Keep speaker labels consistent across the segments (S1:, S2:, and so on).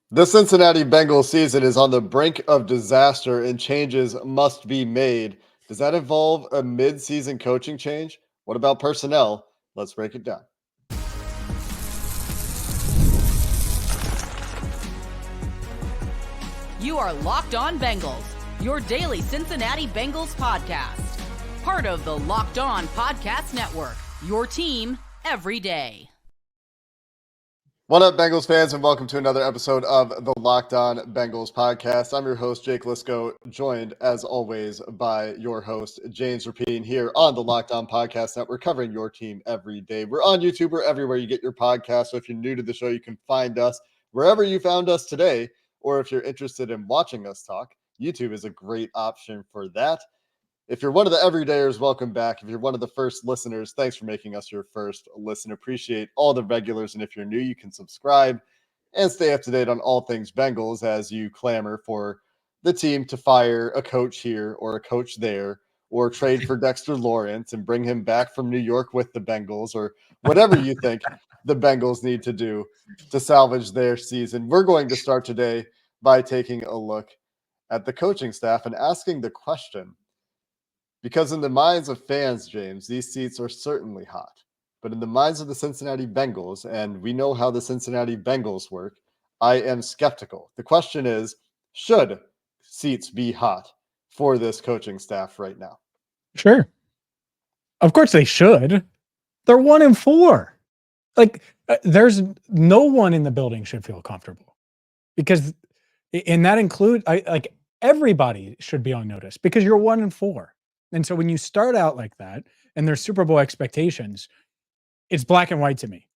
S1: The Cincinnati Bengals season is on the brink of disaster and changes must be made. Does that involve a mid-season coaching change? What about personnel? Let's break it down.
S2: You are Locked On Bengals, your daily Cincinnati Bengals podcast. Part of the Locked On Podcast Network, your team every day.
S1: What up, Bengals fans, and welcome to another episode of the Locked On Bengals podcast. I'm your host, Jake Liscow, joined, as always, by your host, James Rapien, here on the Locked On Podcast Network, covering your team every day. We're on YouTube or everywhere you get your podcast, so if you're new to the show, you can find us wherever you found us today, or if you're interested in watching us talk, YouTube is a great option for that. If you're one of the everydayers, welcome back. If you're one of the first listeners, thanks for making us your first listen. Appreciate all the regulars. And if you're new, you can subscribe and stay up to date on all things Bengals as you clamor for the team to fire a coach here or a coach there, or trade for Dexter Lawrence and bring him back from New York with the Bengals, or whatever you think the Bengals need to do to salvage their season. We're going to start today by taking a look at the coaching staff and asking the question, because in the minds of fans, James, these seats are certainly hot. But in the minds of the Cincinnati Bengals, and we know how the Cincinnati Bengals work, I am skeptical. The question is, should seats be hot for this coaching staff right now?
S3: Sure. Of course they should. They're 1-4. There's no one in the building should feel comfortable, because, and that includes, everybody should be on notice because you're 1-4. And so when you start out like that and there's Super Bowl expectations, it's black and white to me.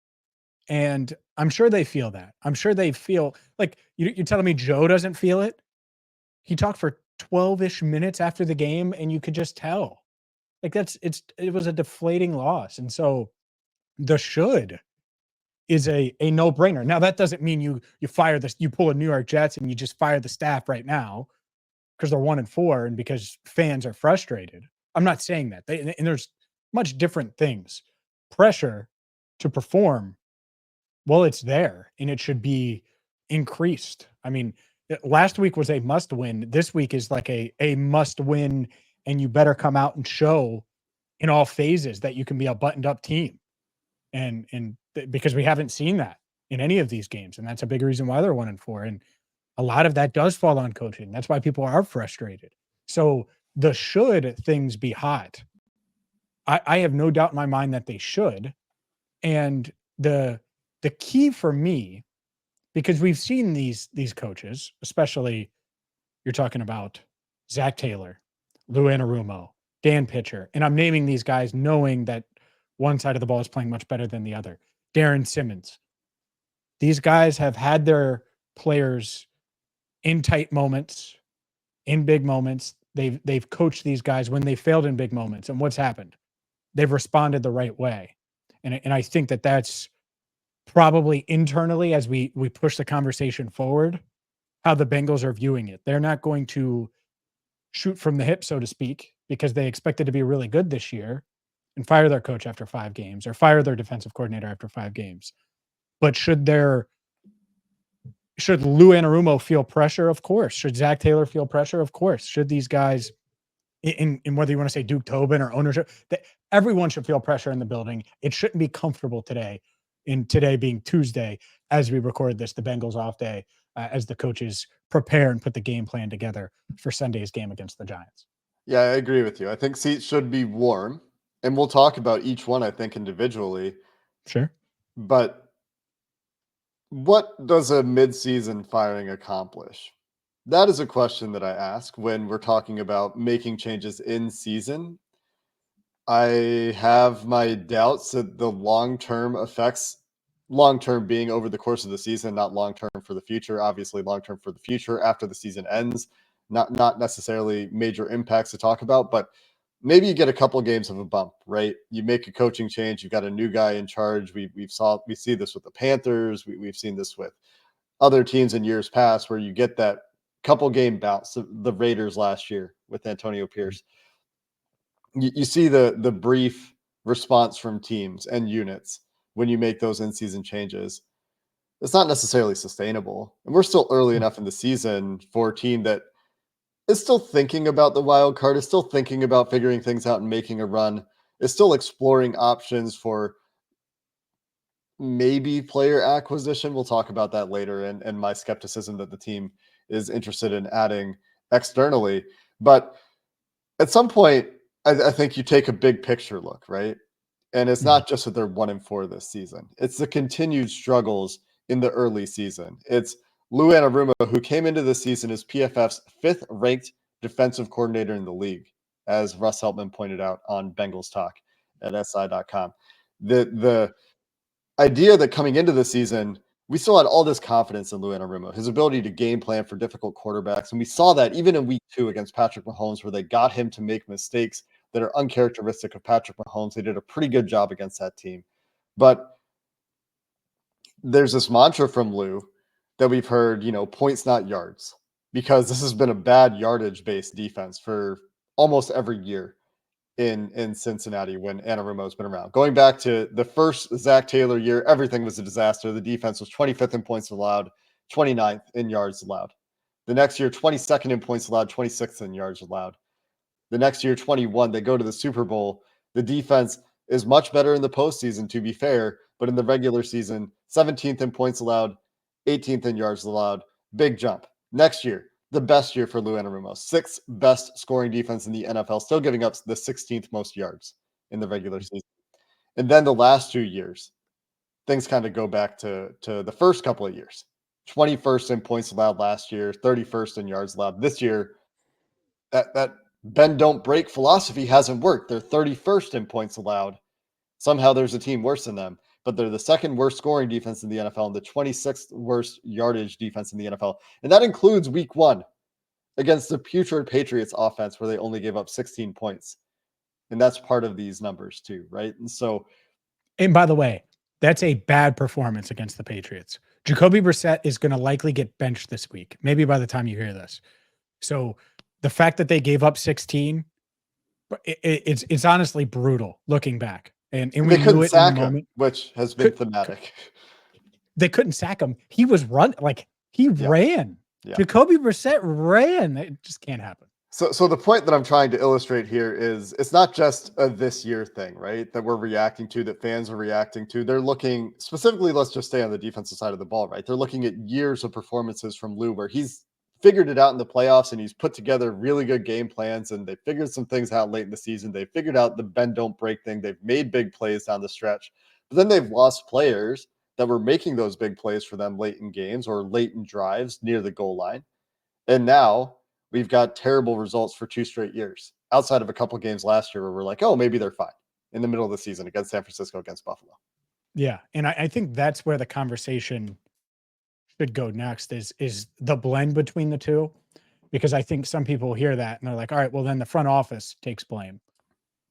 S3: And I'm sure they feel that. I'm sure they feel like you're telling me Joe doesn't feel it. He talked for 12-ish minutes after the game and you could just tell. It was a deflating loss. And so the should is a no-brainer. Now that doesn't mean you fire this, you pull a New York Jets and you just fire the staff right now because they're 1-4 and because fans are frustrated. I'm not saying that. And there's much different things. Pressure to perform, well, it's there and it should be increased. I mean, last week was a must win. This week is like a must win, and you better come out and show in all phases that you can be a buttoned up team. Because we haven't seen that in any of these games. And that's a big reason why they're 1-4. And a lot of that does fall on coaching. That's why people are frustrated. So the should things be hot, I have no doubt in my mind that they should. And the key for me, because we've seen these coaches, especially you're talking about Zac Taylor, Lou Anarumo, Dan Pitcher, and I'm naming these guys knowing that one side of the ball is playing much better than the other. Darren Simmons. These guys have had their players in tight moments, in big moments. They've coached these guys when they failed in big moments. And what's happened? They've responded the right way. And I think that that's probably internally, as we push the conversation forward, how the Bengals are viewing it. They're not going to shoot from the hip, so to speak, because they expected to be really good this year and fire their coach after 5 games or fire their defensive coordinator after 5 games. But should Lou Anarumo feel pressure? Of course. Should Zac Taylor feel pressure? Of course. Should these guys, in whether you want to say Duke Tobin or ownership, that everyone should feel pressure in the building. It shouldn't be comfortable today, in today being Tuesday, as we record this, the Bengals off day, as the coaches prepare and put the game plan together for Sunday's game against the Giants.
S1: Yeah, I agree with you. I think seats should be warm, and we'll talk about each one, I think, individually.
S3: Sure.
S1: But what does a mid-season firing accomplish? That is a question that I ask when we're talking about making changes in season. I have my doubts that the long-term effects, long-term being over the course of the season, not long-term for the future, obviously long-term for the future after the season ends, not necessarily major impacts to talk about, but maybe you get a couple games of a bump, right? You make a coaching change, you've got a new guy in charge. We see this with the Panthers. We've seen this with other teams in years past where you get that couple game bounce. The Raiders last year with Antonio Pierce. You see the brief response from teams and units when you make those in-season changes. it's not necessarily sustainable. And we're still early enough in the season for a team that is still thinking about the wild card, is still thinking about figuring things out and making a run, is still exploring options for maybe player acquisition. We'll talk about that later, and my skepticism that the team is interested in adding externally. But at some point, I think you take a big picture look, right? And it's not just that they're 1-4 this season. It's the continued struggles in the early season. It's Lou Anarumo, who came into the season as PFF's 5th ranked defensive coordinator in the league, as Russ Heltman pointed out on Bengals Talk at SI.com. The idea that coming into the season, we still had all this confidence in Lou Anarumo, his ability to game plan for difficult quarterbacks. And we saw that even in week 2 against Patrick Mahomes, where they got him to make mistakes that are uncharacteristic of Patrick Mahomes. They did a pretty good job against that team. But there's this mantra from Lou that we've heard, points, not yards, because this has been a bad yardage-based defense for almost every year in Cincinnati when Anarumo's been around. Going back to the first Zac Taylor year, everything was a disaster. The defense was 25th in points allowed, 29th in yards allowed. The next year, 22nd in points allowed, 26th in yards allowed. The next year, 21, they go to the Super Bowl. The defense is much better in the postseason, to be fair, but in the regular season, 17th in points allowed, 18th in yards allowed. Big jump. Next year, the best year for Lou Anarumo. 6th best scoring defense in the NFL, still giving up the 16th most yards in the regular season. And then the last 2 years, things kind of go back to the first couple of years. 21st in points allowed last year, 31st in yards allowed. This year, that bend don't break philosophy hasn't worked. They're 31st in points allowed. Somehow there's a team worse than them, but they're the 2nd worst scoring defense in the NFL and the 26th worst yardage defense in the NFL. And that includes week 1 against the putrid Patriots offense, where they only gave up 16 points. And that's part of these numbers too, right?
S3: And by the way, that's a bad performance against the Patriots. Jacoby Brissett is going to likely get benched this week, maybe by the time you hear this. So the fact that they gave up 16, it's honestly brutal looking back. And we knew it in the moment,
S1: which has been thematic.
S3: They couldn't sack him. He was ran. Yeah. Jacoby Brissett ran. It just can't happen.
S1: So the point that I'm trying to illustrate here is it's not just a this year thing, right? That we're reacting to, that fans are reacting to. They're looking specifically, let's just stay on the defensive side of the ball, right? They're looking at years of performances from Lou, where he's figured it out in the playoffs and he's put together really good game plans, and they figured some things out late in the season. They figured out the bend don't break thing. They've made big plays down the stretch, but then they've lost players that were making those big plays for them late in games or late in drives near the goal line. And now we've got terrible results for 2 straight years, outside of a couple games last year where we're like, oh, maybe they're fine, in the middle of the season against San Francisco, against Buffalo.
S3: Yeah. And I think that's where the conversation should go next is the blend between the two, because I think some people hear that and they're like, all right, well, then the front office takes blame.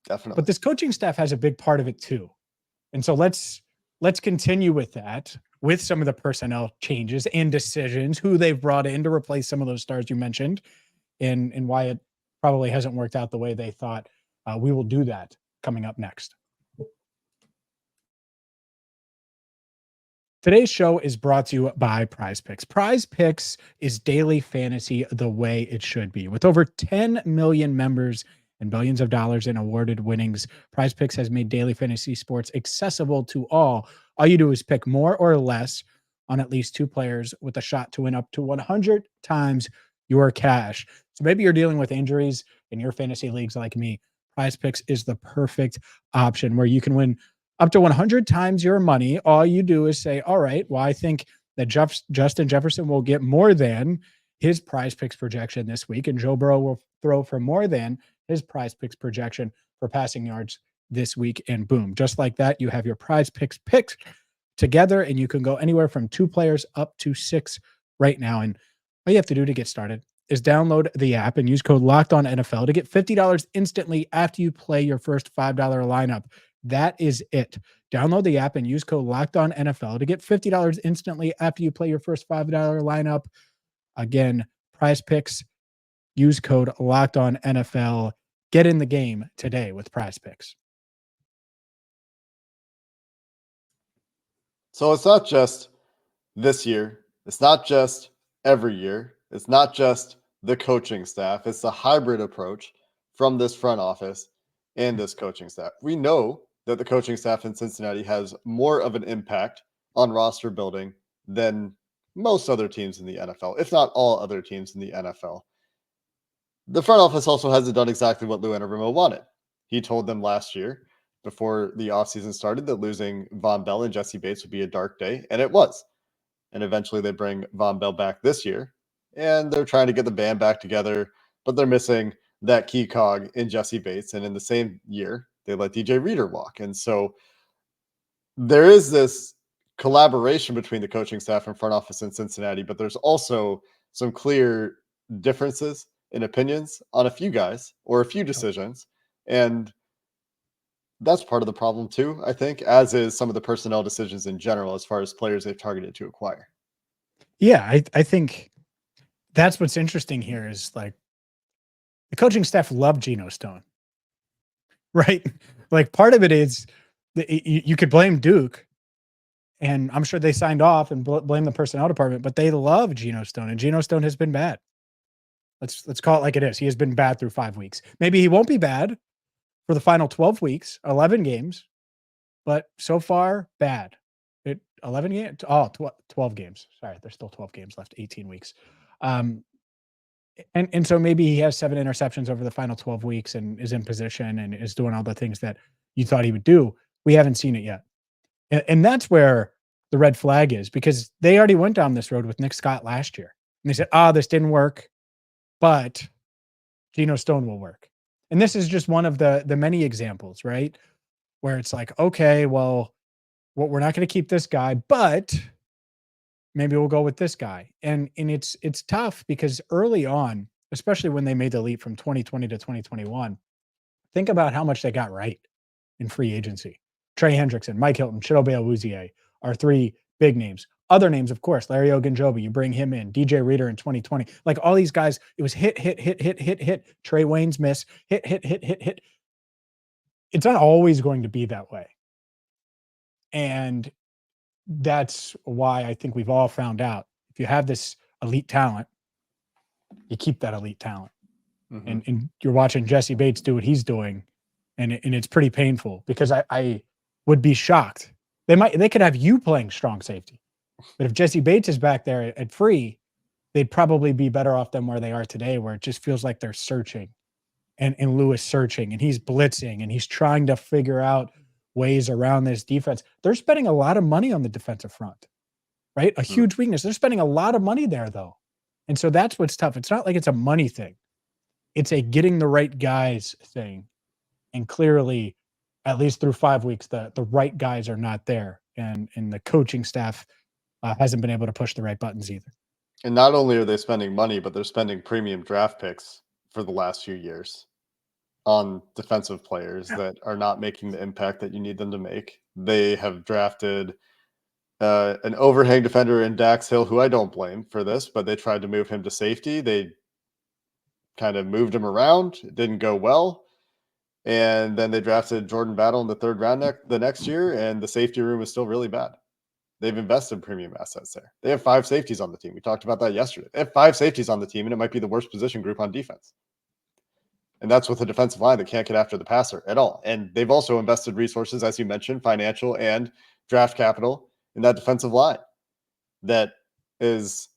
S1: Definitely.
S3: But this coaching staff has a big part of it too. And so let's continue with that, with some of the personnel changes and decisions, who they've brought in to replace some of those stars you mentioned, and why it probably hasn't worked out the way they thought. We will do that coming up next. Today's show is brought to you by PrizePicks. PrizePicks is daily fantasy the way it should be. With over 10 million members and billions of dollars in awarded winnings, PrizePicks has made daily fantasy sports accessible to all. All you do is pick more or less on at least 2 players with a shot to win up to 100 times your cash. So maybe you're dealing with injuries in your fantasy leagues like me. PrizePicks is the perfect option where you can win up to 100 times your money. All you do is say, all right, well, I think that Justin Jefferson will get more than his PrizePicks projection this week, and Joe Burrow will throw for more than his PrizePicks projection for passing yards this week, and boom, just like that, you have your PrizePicks picks together, and you can go anywhere from 2 players up to 6 right now. And all you have to do to get started is download the app and use code LOCKEDONNFL to get $50 instantly after you play your first $5 lineup. That is it. Download the app and use code LOCKEDONNFL to get $50 instantly after you play your first $5 lineup. Again, PrizePicks, use code LOCKEDONNFL. Get in the game today with PrizePicks.
S1: So it's not just this year. It's not just every year. It's not just the coaching staff. It's the hybrid approach from this front office and this coaching staff. We know that the coaching staff in Cincinnati has more of an impact on roster building than most other teams in the NFL, if not all other teams in the NFL. The front office also hasn't done exactly what Lou Anarumo wanted. He told them last year, before the offseason started, that losing Von Bell and Jesse Bates would be a dark day, and it was. And eventually they bring Von Bell back this year, and they're trying to get the band back together, but they're missing that key cog in Jesse Bates. And in the same year, they let DJ Reader walk. And so there is this collaboration between the coaching staff and front office in Cincinnati, but there's also some clear differences in opinions on a few guys or a few decisions. And that's part of the problem too, I think, as is some of the personnel decisions in general, as far as players they've targeted to acquire.
S3: Yeah, I think that's what's interesting here is like the coaching staff loved Geno Stone, right? Like part of it is you could blame Duke, and I'm sure they signed off and blame the personnel department, but they love Geno Stone, and Geno Stone has been bad. Let's call it like it is. He has been bad through 5 weeks. Maybe he won't be bad for the final 12 weeks, 11 games, but so far bad. 11 games? Oh, 12 games. Sorry, there's still 12 games left, 18 weeks. And so maybe he has 7 interceptions over the final 12 weeks and is in position and is doing all the things that you thought he would do. We haven't seen it yet. And that's where the red flag is, because they already went down this road with Nick Scott last year. And they said, this didn't work, but Geno Stone will work. And this is just one of the many examples, right? Where it's like, okay, well, we're not going to keep this guy, but maybe we'll go with this guy. And it's tough because early on, especially when they made the leap from 2020 to 2021, think about how much they got right in free agency. Trey Hendrickson, Mike Hilton, Chidobe Awuzie are 3 big names. Other names, of course, Larry Ogunjobi, you bring him in, DJ Reader in 2020. Like all these guys, it was hit. Trey Wayne's miss, hit. It's not always going to be that way. And that's why I think we've all found out, if you have this elite talent, you keep that elite talent. Mm-hmm. And you're watching Jesse Bates do what he's doing, and it's pretty painful, because I would be shocked. They could have you playing strong safety, but if Jesse Bates is back there at free, they'd probably be better off than where they are today, where it just feels like they're searching, and Lou is searching, and he's blitzing, and he's trying to figure out ways around this defense. They're spending a lot of money on the defensive front, right? A huge weakness. They're spending a lot of money there, though. And so that's what's tough. It's not like it's a money thing. It's a getting the right guys thing. And clearly, at least through 5 weeks, the right guys are not there. And the coaching staff hasn't been able to push the right buttons either.
S1: And not only are they spending money, but they're spending premium draft picks for the last few years on defensive players that are not making the impact that you need them to make. They have drafted an overhang defender in Dax Hill, who I don't blame for this, but they tried to move him to safety. They kind of moved him around. It didn't go well. And then they drafted Jordan Battle in the 3rd round the next year, and the safety room is still really bad. They've invested premium assets there. They have 5 safeties on the team. We talked about that yesterday. They have 5 safeties on the team, and it might be the worst position group on defense. And that's with a defensive line that can't get after the passer at all. And they've also invested resources, as you mentioned, financial and draft capital in that defensive line. That is,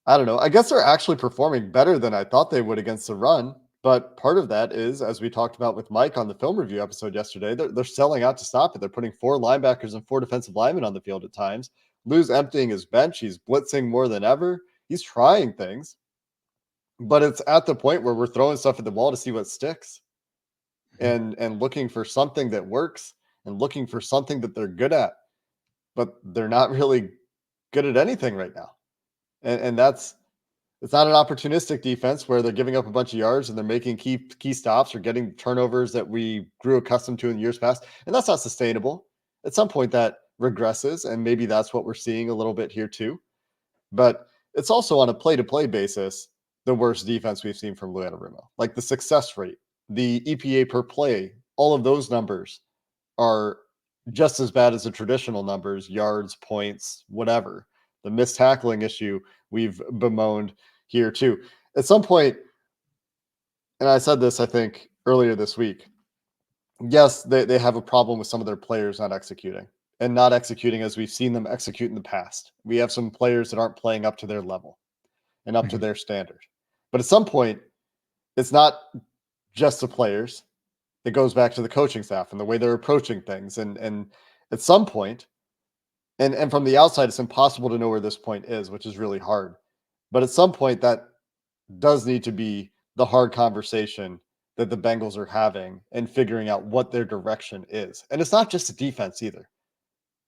S1: I don't know, I guess they're actually performing better than I thought they would against the run. But part of that is, as we talked about with Mike on the film review episode yesterday, they're selling out to stop it. They're putting 4 linebackers and 4 defensive linemen on the field at times. Lou's emptying his bench. He's blitzing more than ever. He's trying things. But it's at the point where we're throwing stuff at the wall to see what sticks, and looking for something that works, and looking for something that they're good at. But they're not really good at anything right now. And it's not an opportunistic defense where they're giving up a bunch of yards and they're making key stops or getting turnovers that we grew accustomed to in years past. And that's not sustainable. At some point that regresses, and maybe that's what we're seeing a little bit here too. But it's also on a play-to-play basis the worst defense we've seen from Lou Anarumo. Like the success rate, the EPA per play, all of those numbers are just as bad as the traditional numbers, yards, points, whatever. The missed tackling issue we've bemoaned here too. At some point, and I said this, I think, earlier this week, yes, they have a problem with some of their players not executing and not executing as we've seen them execute in the past. We have some players that aren't playing up to their level and up to their standard. But at some point, it's not just the players. It goes back to the coaching staff and the way they're approaching things. And at some point, and from the outside, it's impossible to know where this point is, which is really hard. But at some point, that does need to be the hard conversation that the Bengals are having and figuring out what their direction is. And it's not just the defense either.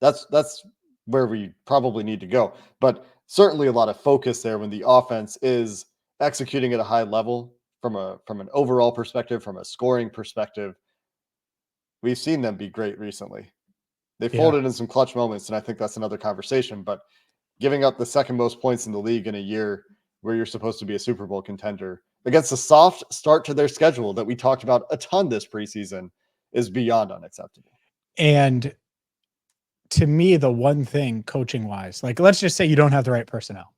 S1: That's where we probably need to go. But certainly a lot of focus there when the offense is executing at a high level from an overall perspective, from a scoring perspective. We've seen them be great recently. They folded in some clutch moments, and I think that's another conversation. But giving up the second most points in the league in a year where you're supposed to be a Super Bowl contender against a soft start to their schedule that we talked about a ton this preseason is beyond unacceptable.
S3: And to me, the one thing coaching wise, like let's just say you don't have the right personnel.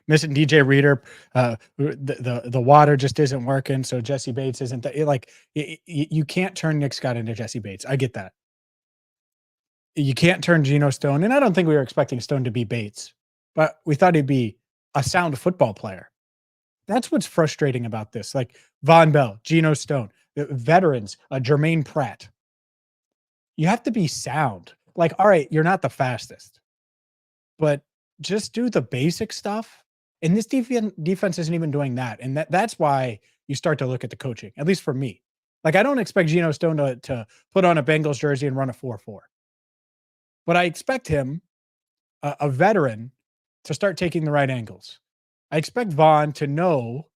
S3: Missing DJ Reader, the water just isn't working, so Jesse Bates isn't you can't turn Nick Scott into Jesse Bates. I get that. You can't turn Geno Stone, and I don't think we were expecting Stone to be Bates, but we thought he'd be a sound football player. That's what's frustrating about this. Like Von Bell, Geno Stone, veterans, Jermaine Pratt. You have to be sound. Like, all right, you're not the fastest, but just do the basic stuff. And this defense isn't even doing that. And that's why you start to look at the coaching, at least for me. Like, I don't expect Geno Stone to put on a Bengals jersey and run a 4-4. But I expect him, a veteran, to start taking the right angles. I expect Vaughn to know,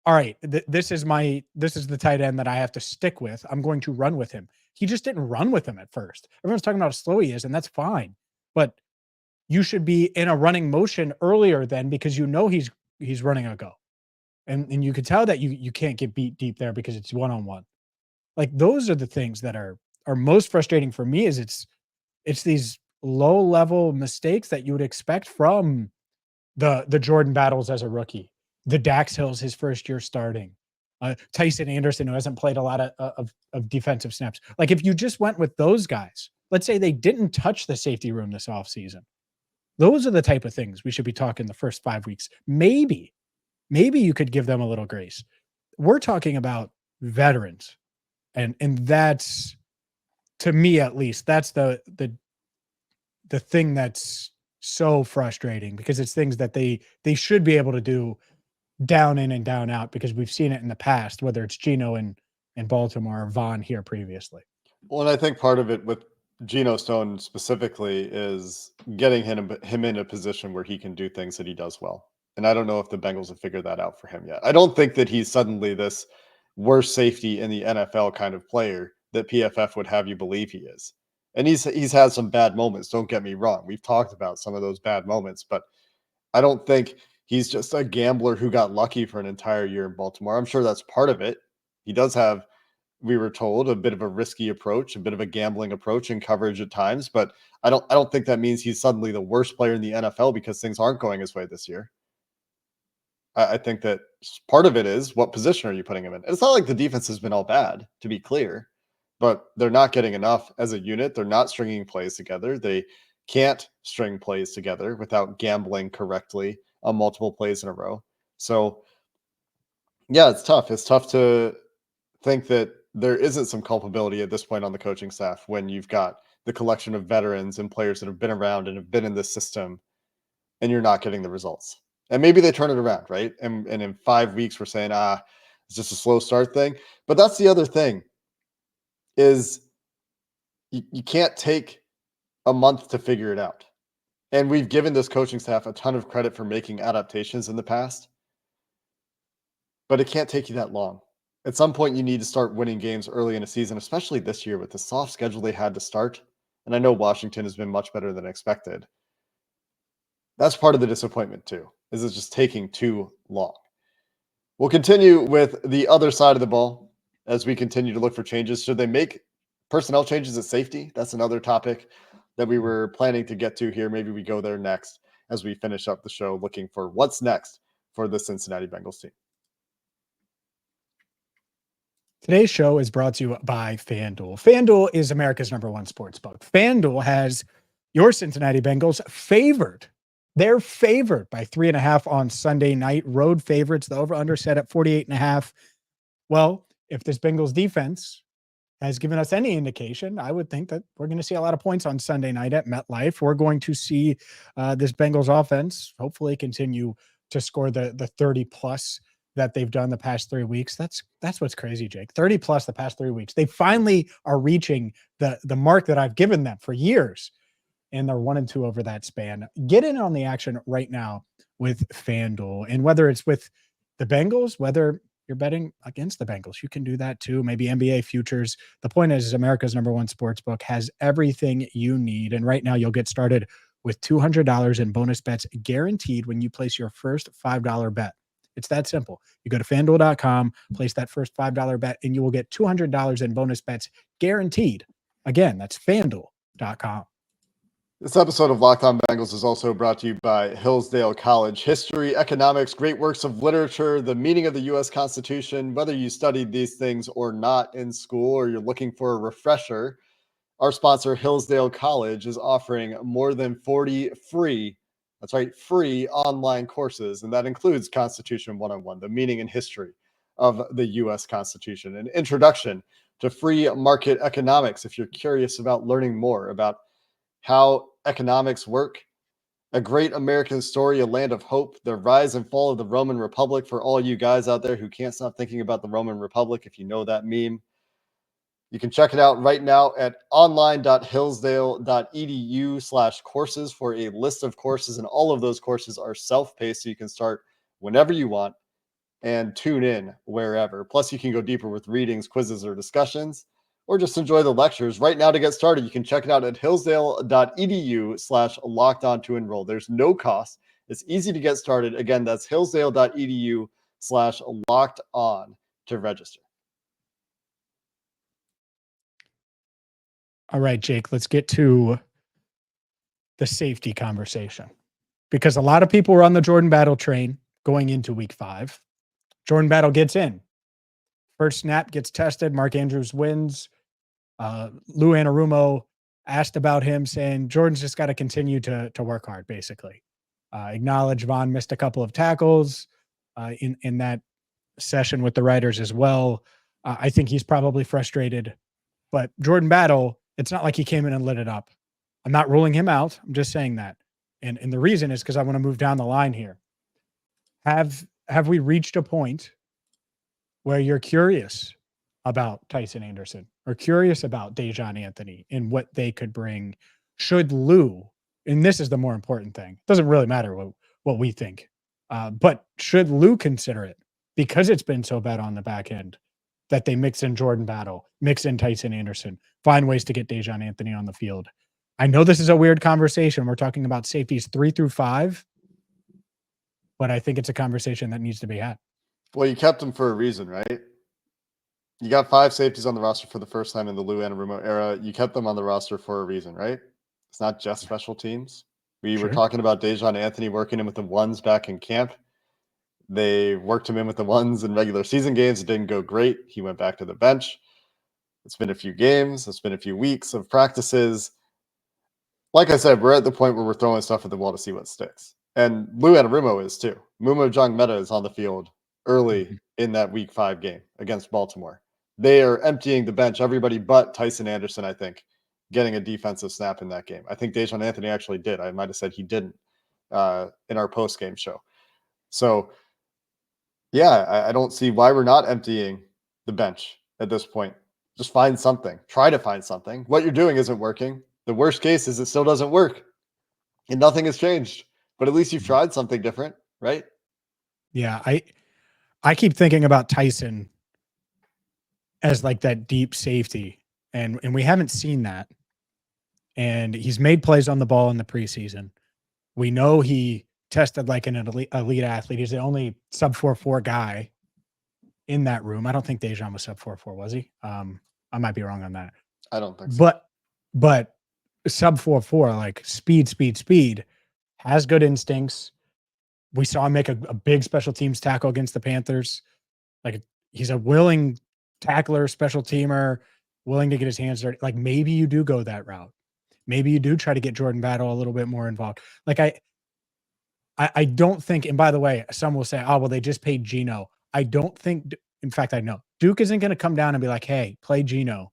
S3: all right, this is the tight end that I have to stick with. I'm going to run with him. He just didn't run with him at first. Everyone's talking about how slow he is, and that's fine. But you should be in a running motion earlier then because you know he's running a go. And you could tell that you can't get beat deep there because it's one-on-one. Like those are the things that are most frustrating for me is it's these low-level mistakes that you would expect from the Jordan Battles as a rookie, the Dax Hills his first year starting, Tyson Anderson who hasn't played a lot of defensive snaps. Like if you just went with those guys, let's say they didn't touch the safety room this offseason. Those are the type of things we should be talking the first 5 weeks. Maybe you could give them a little grace. We're talking about veterans. And that's, to me at least, that's the thing that's so frustrating because it's things that they should be able to do down in and down out because we've seen it in the past, whether it's Geno in Baltimore or Vaughn here previously.
S1: Well, and I think part of it with Geno Stone specifically is getting him in a position where he can do things that he does well. And I don't know if the Bengals have figured that out for him yet. I don't think that he's suddenly this worst safety in the NFL kind of player that PFF would have you believe he is. And he's had some bad moments, don't get me wrong. We've talked about some of those bad moments, but I don't think he's just a gambler who got lucky for an entire year in Baltimore. I'm sure that's part of it. He does have, we were told, a bit of a risky approach, a bit of a gambling approach in coverage at times, but I don't think that means he's suddenly the worst player in the NFL because things aren't going his way this year. I think that part of it is what position are you putting him in? It's not like the defense has been all bad, to be clear, but they're not getting enough as a unit. They're not stringing plays together. They can't string plays together without gambling correctly on multiple plays in a row. So, yeah, it's tough. It's tough to think that there isn't some culpability at this point on the coaching staff when you've got the collection of veterans and players that have been around and have been in this system and you're not getting the results. And maybe they turn it around, right? And in 5 weeks, we're saying, it's just a slow start thing. But that's the other thing is you can't take a month to figure it out. And we've given this coaching staff a ton of credit for making adaptations in the past. But it can't take you that long. At some point, you need to start winning games early in a season, especially this year with the soft schedule they had to start. And I know Washington has been much better than expected. That's part of the disappointment too, is it's just taking too long. We'll continue with the other side of the ball as we continue to look for changes. Should they make personnel changes at safety. That's another topic that we were planning to get to here. Maybe we go there next as we finish up the show, looking for what's next for the Cincinnati Bengals team.
S3: Today's show is brought to you by FanDuel. FanDuel is America's #1 sports book. FanDuel has your Cincinnati Bengals favored. They're favored by 3.5 on Sunday night. Road favorites, the over-under set at 48.5. Well, if this Bengals defense has given us any indication, I would think that we're going to see a lot of points on Sunday night at MetLife. We're going to see this Bengals offense hopefully continue to score the 30+ that they've done the past 3 weeks. That's what's crazy, Jake. 30+ the past 3 weeks. They finally are reaching the mark that I've given them for years, and they're 1-2 over that span. Get in on the action right now with FanDuel, and whether it's with the Bengals, whether you're betting against the Bengals, you can do that too. Maybe NBA futures. The point is America's #1 sports book has everything you need, and right now you'll get started with $200 in bonus bets guaranteed when you place your first $5 bet. It's that simple. You go to FanDuel.com, place that first $5 bet, and you will get $200 in bonus bets guaranteed. Again, that's FanDuel.com.
S1: This episode of Locked On Bengals is also brought to you by Hillsdale College. History, economics, great works of literature, the meaning of the U.S. Constitution. Whether you studied these things or not in school, or you're looking for a refresher, our sponsor, Hillsdale College, is offering more than 40 free, that's right, free online courses. And that includes Constitution 101, the meaning and history of the U.S. Constitution, an introduction to free market economics if you're curious about learning more about how economics work, a great American story, a land of hope, the rise and fall of the Roman Republic for all you guys out there who can't stop thinking about the Roman Republic, if you know that meme. You can check it out right now at online.hillsdale.edu/courses for a list of courses, and all of those courses are self-paced, so you can start whenever you want and tune in wherever. Plus, you can go deeper with readings, quizzes, or discussions, or just enjoy the lectures. Right now, to get started, you can check it out at hillsdale.edu/lockedon to enroll. There's no cost. It's easy to get started. Again, that's hillsdale.edu/lockedon to register.
S3: All right, Jake, let's get to the safety conversation, because a lot of people were on the Jordan Battle train going into week 5. Jordan Battle gets in. First snap gets tested. Mark Andrews wins. Lou Anarumo asked about him, saying Jordan's just got to continue to work hard, basically. Acknowledge Vaughn missed a couple of tackles in that session with the writers as well. I think he's probably frustrated. But Jordan Battle, it's not like he came in and lit it up. I'm not ruling him out. I'm just saying that. And the reason is because I want to move down the line here. Have we reached a point where you're curious about Tyson Anderson or curious about Dejon Anthony and what they could bring? Should Lou, and this is the more important thing, it doesn't really matter what we think, but should Lou consider it, because it's been so bad on the back end, that they mix in Jordan Battle, mix in Tyson Anderson, find ways to get Dejon Anthony on the field? I know this is a weird conversation. We're talking about safeties 3 through 5, but I think it's a conversation that needs to be had.
S1: Well, you kept him for a reason, right? You got 5 safeties on the roster for the first time in the Lou Anarumo era. You kept them on the roster for a reason, right? It's not just special teams. We were talking about Dejon Anthony working in with the ones back in camp. They worked him in with the ones in regular season games. It didn't go great. He went back to the bench. It's been a few games. It's been a few weeks of practices. Like I said, we're at the point where we're throwing stuff at the wall to see what sticks. And Lou Anarumo is too. Mumo Jong-Meta is on the field early in that week 5 game against Baltimore. They are emptying the bench, everybody but Tyson Anderson, I think, getting a defensive snap in that game. I think Dejon Anthony actually did. I might have said he didn't in our post-game show. So, yeah, I don't see why we're not emptying the bench at this point. Just find something. Try to find something. What you're doing isn't working. The worst case is it still doesn't work and nothing has changed. But at least you've tried something different, right?
S3: Yeah, I keep thinking about Tyson as like that deep safety, and we haven't seen that. And he's made plays on the ball in the preseason. We know he tested like an elite athlete. He's the only sub 4.4 guy in that room. I don't think Dejon was sub 4.4, was he? I might be wrong on that.
S1: I don't think so.
S3: But sub 4.4, like speed, has good instincts. We saw him make a big special teams tackle against the Panthers. Like, he's a willing tackler, special teamer, willing to get his hands dirty. Like, maybe you do go that route. Maybe you do try to get Jordan Battle a little bit more involved. Like, I don't think, and by the way, some will say, oh, well, they just paid Geno. I don't think, in fact, I know Duke isn't going to come down and be like, hey, play Geno.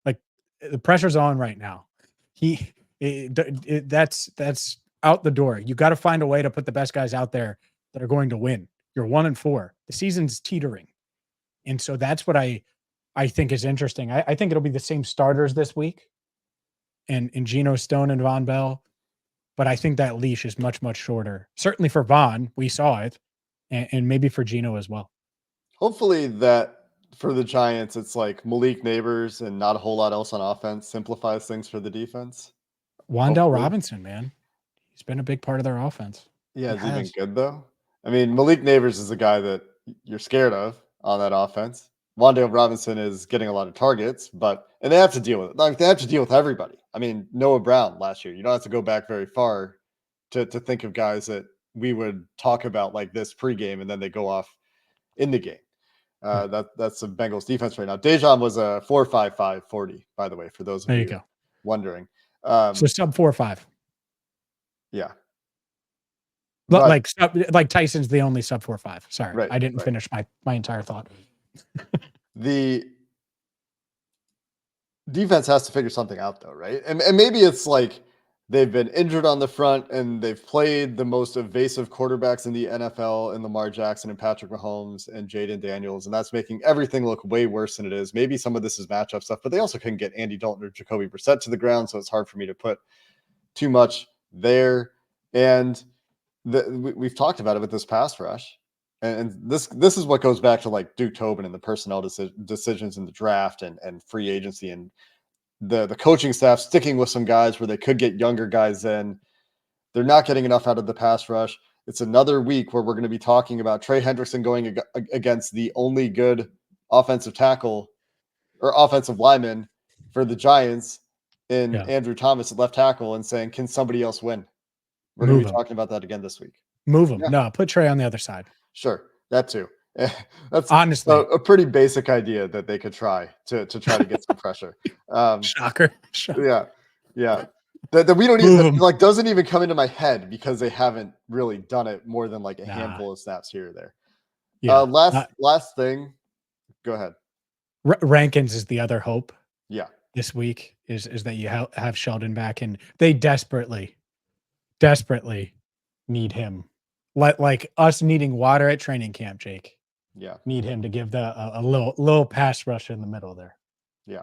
S3: Like, the pressure's on right now. That's out the door. You got to find a way to put the best guys out there that are going to win. You're 1-4. The season's teetering. And so that's what I think is interesting. I think it'll be the same starters this week and Geno Stone and Von Bell. But I think that leash is much, much shorter. Certainly for Von, we saw it, and maybe for Geno as well.
S1: Hopefully that for the Giants, it's like Malik Neighbors and not a whole lot else on offense simplifies things for the defense.
S3: Wandale
S1: Hopefully.
S3: Robinson, man. He's been a big part of their offense.
S1: Yeah, is he even good though? I mean, Malik Neighbors is a guy that you're scared of on that offense. Wandale Robinson is getting a lot of targets, and they have to deal with it. Like, they have to deal with everybody. I mean, Noah Brown last year. You don't have to go back very far to think of guys that we would talk about like this pregame, and then they go off in the game. That's the Bengals defense right now. Dejan was a 4.55 40, by the way, for those of
S3: There
S1: you
S3: you go.
S1: wondering.
S3: So sub 4.5.
S1: Yeah.
S3: But, like Tyson's the only sub 4.5. Sorry,
S1: right,
S3: I didn't finish my entire thought.
S1: The defense has to figure something out, though, right? And maybe it's like they've been injured on the front and they've played the most evasive quarterbacks in the NFL in Lamar Jackson and Patrick Mahomes and Jaden Daniels, and that's making everything look way worse than it is. Maybe some of this is matchup stuff, but they also couldn't get Andy Dalton or Jacoby Brissett to the ground, so it's hard for me to put too much there. And we've talked about it with this pass rush. And this is what goes back to like Duke Tobin and the personnel decisions in the draft and free agency and the coaching staff sticking with some guys where they could get younger guys in. They're not getting enough out of the pass rush. It's another week where we're going to be talking about Trey Hendrickson going against the only good offensive tackle or offensive lineman for the Giants in Andrew Thomas at left tackle and saying, can somebody else win? We're going to be talking about that again this week.
S3: Move him. Yeah. No, put Trey on the other side.
S1: Sure, that too. That's
S3: honestly
S1: a pretty basic idea that they could try to try to get some pressure.
S3: Shocker.
S1: Yeah. That we don't even like doesn't even come into my head because they haven't really done it more than like a handful of snaps here or there. Yeah. Last thing. Go ahead.
S3: Rankins is the other hope.
S1: Yeah.
S3: This week is that you have Sheldon back, and they desperately need him. Like us needing water at training camp, Jake.
S1: Yeah.
S3: Need him to give a little pass rush in the middle there.
S1: Yeah.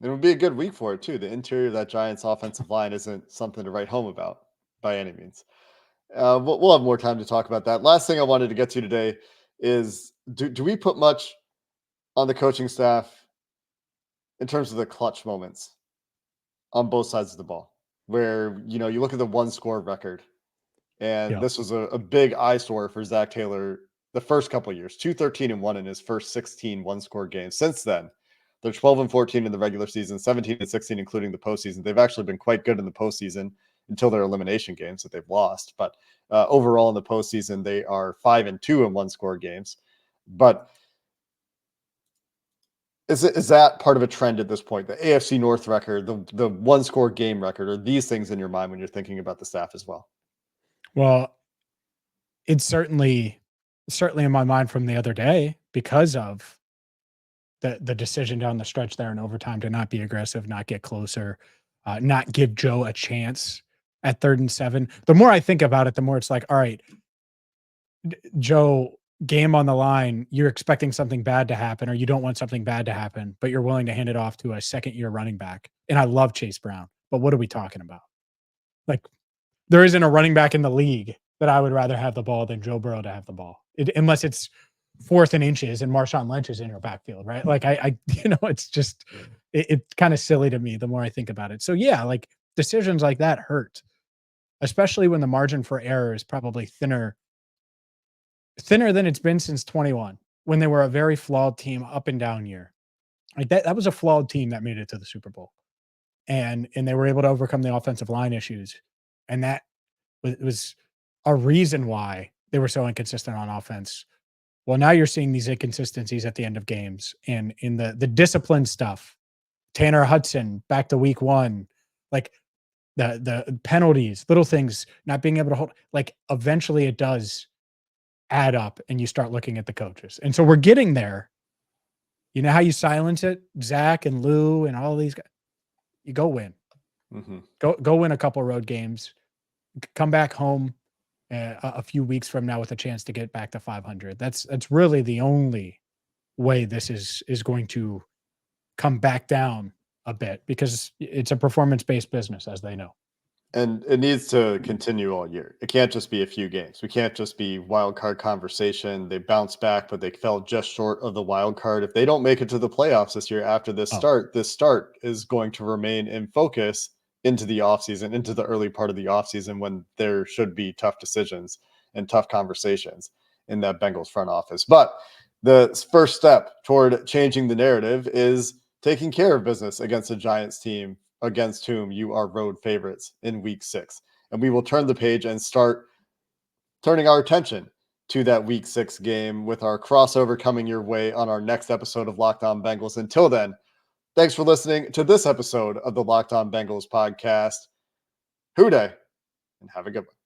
S1: It would be a good week for it too. The interior of that Giants offensive line isn't something to write home about by any means. We'll have more time to talk about that. Last thing I wanted to get to today is do we put much on the coaching staff in terms of the clutch moments on both sides of the ball, where, you look at the one score record, and this was a big eyesore for Zac Taylor the first couple of years, 2-13-1 in his first 16 one-score games. Since then, they're 12-14 in the regular season, 17-16 including the postseason. They've actually been quite good in the postseason until their elimination games that they've lost. But overall in the postseason, they are 5-2 in one-score games. But is that part of a trend at this point? The AFC North record, the one-score game record, are these things in your mind when you're thinking about the staff as well?
S3: Well, it's certainly in my mind from the other day because of the decision down the stretch there in overtime to not be aggressive, not get closer, not give Joe a chance at 3rd and 7. The more I think about it, the more it's like, all right, Joe, game on the line, you're expecting something bad to happen, or you don't want something bad to happen, but you're willing to hand it off to a second-year running back. And I love Chase Brown, but what are we talking about? Like, there isn't a running back in the league that I would rather have the ball than Joe Burrow to have the ball, unless it's 4th and inches and Marshawn Lynch is in your backfield, right? Like it's just, it's kind of silly to me the more I think about it. So yeah, like decisions like that hurt, especially when the margin for error is probably thinner than it's been since 21, when they were a very flawed team up and down year. Like that was a flawed team that made it to the Super Bowl. And they were able to overcome the offensive line issues. And that was a reason why they were so inconsistent on offense. Well, now you're seeing these inconsistencies at the end of games and in the discipline stuff. Tanner Hudson back to week 1, like the penalties, little things, not being able to hold, like eventually it does add up and you start looking at the coaches. And so we're getting there. You know how you silence it? Zach and Lou and all these guys. You go win.
S1: Mm-hmm.
S3: Go win a couple road games. Come back home a few weeks from now with a chance to get back to 500. That's really the only way this is going to come back down a bit, because it's a performance-based business, as they know.
S1: And it needs to continue all year. It can't just be a few games. We can't just be wild card conversation. They bounced back, but they fell just short of the wild card. If they don't make it to the playoffs this year after this start is going to remain in focus into the offseason, into the early part of the offseason, when there should be tough decisions and tough conversations in that Bengals front office. But the first step toward changing the narrative is taking care of business against a Giants team against whom you are road favorites in week 6. And we will turn the page and start turning our attention to that week 6 game with our crossover coming your way on our next episode of Locked On Bengals. Until then, thanks for listening to this episode of the Locked On Bengals podcast. Hoo day, and have a good one.